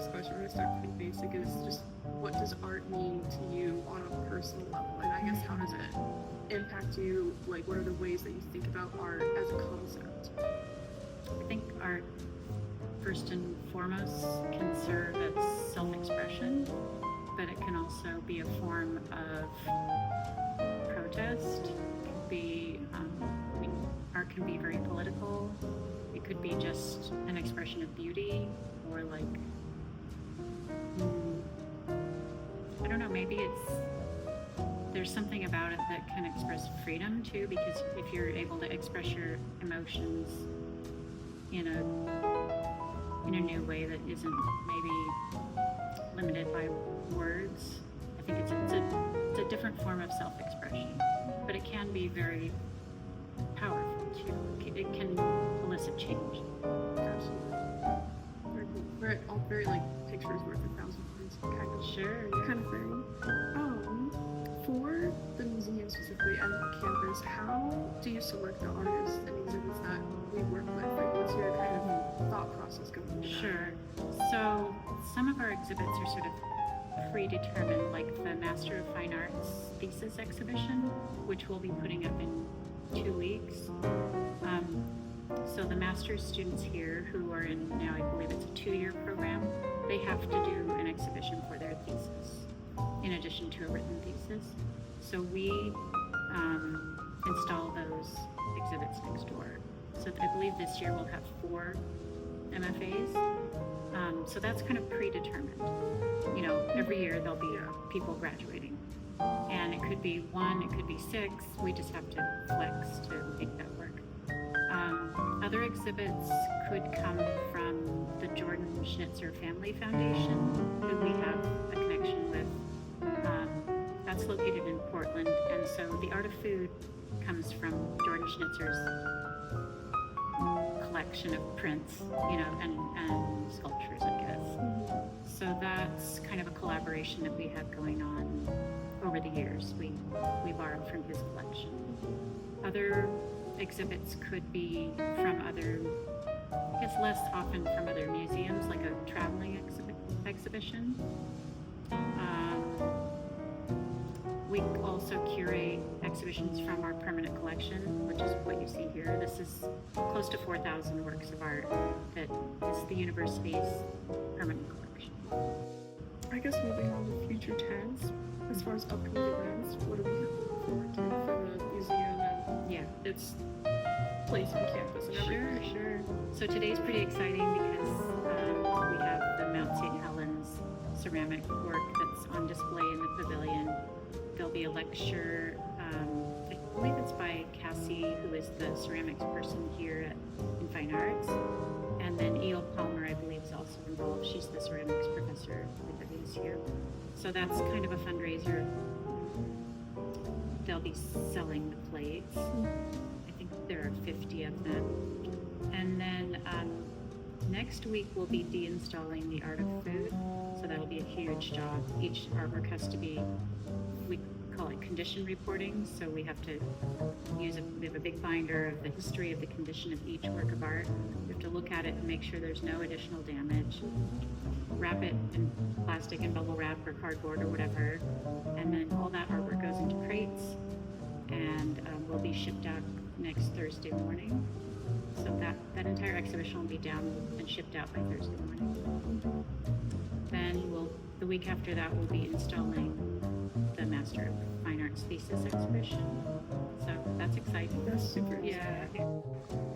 last question, we're gonna start pretty basic, is just what does art mean to you on a personal level? And I guess how does it impact you? Like, what are the ways that you think about art as a concept? I think art, first and foremost, can serve as self-expression, but it can also be a form of protest. It could be, art can be very political. It could be just an expression of beauty, or like, I don't know, maybe there's something about it that can express freedom too, because if you're able to express your emotions in a new way that isn't maybe limited by words, I think it's a different form of self-expression, but it can be very powerful too. It can elicit change. Absolutely. Very cool. Very like pictures worth 1,000 words, kind of. Sure. Kind of thing. For the museum specifically and the campus, how do you select the artists and exhibits that we work with? Like, what's your kind of thought process going into that? Sure. So some of our exhibits are sort of predetermined, like the Master of Fine Arts thesis exhibition, which we'll be putting up in 2 weeks. So the master's students here, who are in now, I believe it's a 2-year program, they have to do an exhibition for their thesis, in addition to a written thesis. So we install those exhibits next door. So I believe this year we'll have 4 MFAs. So that's kind of predetermined. You know, every year there'll be people graduating. And it could be 1, it could be 6. We just have to flex to make that work. Other exhibits could come from the Jordan Schnitzer Family Foundation, who we have a connection with. That's located in Portland, and so the Art of Food comes from Jordan Schnitzer's collection of prints, you know, and sculptures, I guess. So that's kind of a collaboration that we have going on over the years. We borrow from his collection. Other exhibits could be from other, I guess less often from other museums, like a traveling exhibition. We also curate exhibitions from our permanent collection, which is what you see here. This is close to 4,000 works of art that is the university's permanent collection. I guess moving on to future tense, as far as upcoming events, what do we have forward to for the museum and its place on campus and everything? Sure. So today's pretty exciting because we have the Mount St. Helens ceramic work that's on display in the pavilion. There'll be a lecture, I believe it's by Cassie, who is the ceramics person here in Fine Arts. And then Eel Palmer, I believe, is also involved. She's the ceramics professor that is here. So that's kind of a fundraiser. They'll be selling the plates. I think there are 50 of them. And then next week we'll be deinstalling the Art of Food. So that'll be a huge job. Each artwork has to be, we call it condition reporting. So we have to we have a big binder of the history of the condition of each work of art. We have to look at it and make sure there's no additional damage. Wrap it in plastic and bubble wrap or cardboard or whatever. And then all that artwork goes into crates and will be shipped out next Thursday morning. So that entire exhibition will be down and shipped out by Thursday morning. Then the week after that, we'll be installing the Master of Fine Arts thesis exhibition. So that's exciting. That's super exciting. Yeah.